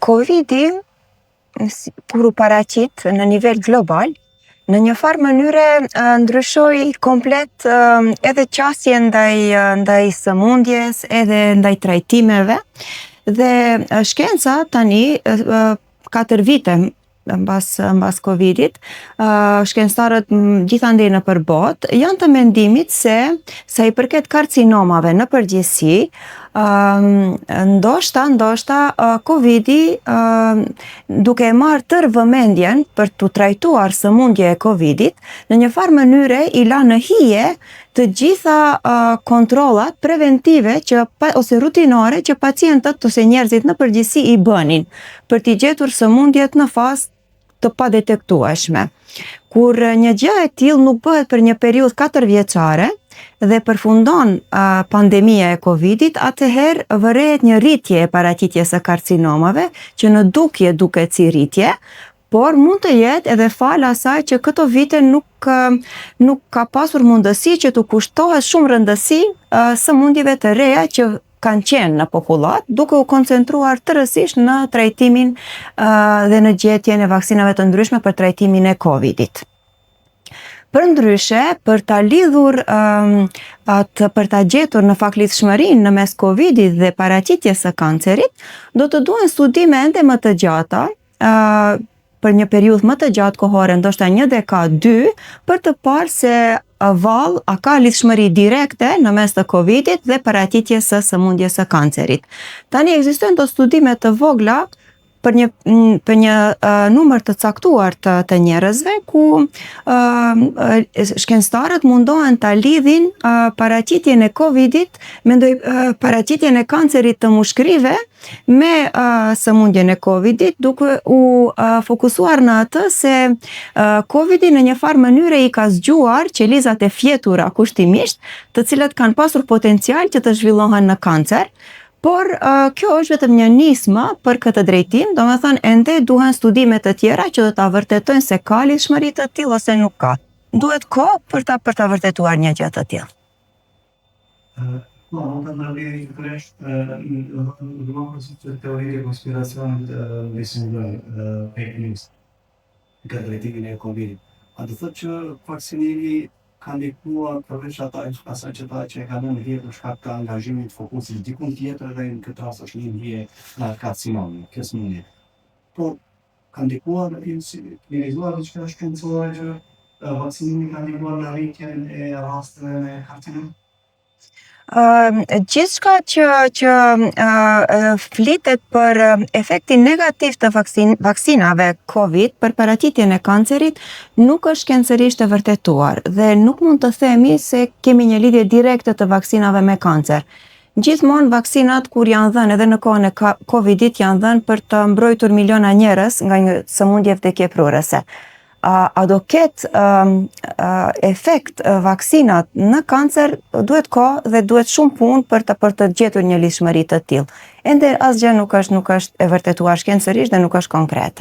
Covidi, kur u paraqit në nivel global, në një farë mënyre ndryshoi komplet edhe qasje ndaj sëmundjes, edhe ndaj trajtimeve, dhe shkenca tani 4 vite mbas Covidit, shkencëtarët gjithandej nëpër botë janë të mendimit se sa i përket karcinomave në përgjithësi, ndoshta Covidi, duke marrë tërë vëmendjen për të trajtuar sëmundje e Covidit, në një farë mënyre i la në hije të gjitha kontrollat preventive ose rutinore që pacientët ose njerëzit në përgjithësi i bënin për t'i gjetur sëmundjet në fazë të padetektueshme. Kur një gjë e tillë nuk bëhet për një periudhë 4 vjeçare dhe përfundon pandemia e Covidit, atëherë vërehet një rritje e paraqitjes së karcinomave, që në dukje duket si rritje, por mund të jetë edhe fal asaj që këto vite nuk ka pasur mundësi që të kushtohet shumë rëndësi sëmundjeve të reja që kanë qenë në popullat, duke u koncentruar tërësisht në trajtimin dhe në gjetjen e vaksinave të ndryshme për trajtimin e Covidit. Përndryshe, për ta lidhur për ta gjetur në faklidhshmërinë në mes Covidit dhe paraqitjes së kancerit, do të duhen studime ende më të gjata, për një periudhë më të gjatë kohore, ndoshta 1 dekadë 2, për të parë se a ka lidhshmëri direkte në mes të Covidit dhe paraqitjes së sëmundjes së kancerit. Tani ekzistojnë do studime të vogla për një numër të caktuar të njerëzve, ku shkencëtarët mundohen ta lidhin paraqitjen e Covidit, paraqitjen e kancerit të mushkërive me sëmundjen e Covidit, duke u fokusuar në atë se Covidi në një farë mënyre i ka zgjuar qelizat e fjetura kushtimisht, të cilat kanë pasur potencial që të zhvillohen në kancer. Por kjo është vetëm një nismë për këtë drejtim, domethënë ende duhen studime të tjera që do ta vërtetojnë se ka lidhshmëri të tillë ose nuk ka. Duhet kohë për ta vërtetuar një gjë të tillë. Po, mund të ndërlidhni kryesisht në teoritë e konspiracionit besimdhënë fake news në drejtimin e Covidit. A do thotë që vaksinimi ka ndikuar përveç asaj që e kanë në hije për shkak të angazhimit fokusit dikun tjetër, dhe në këtë rast është një hije karcinomi, kjo sëmundje. Po, ka ndikuar realizuar diçka shkencore që vaksinimi ka ndikuar në rritjen e rasteve me karcinom? Gjithçka që flitet për efektin negativ të vaksinave Covid për paraqitjen e kancerit nuk është shkencërisht e vërtetuar dhe nuk mund të themi se kemi një lidhje direkte të vaksinave me kancer. Gjithmonë vaksinat kur janë dhënë edhe në kohën e Covidit janë dhënë për të mbrojtur miliona njerëz nga një sëmundje vdekjeprurëse. A do ketë efekt vaksinat në kancer, duhet kohë dhe duhet shumë punë për të gjetur një lidhshmëri të tillë. Ende asgjë nuk është e vërtetuar shkencërisht dhe nuk është konkrete.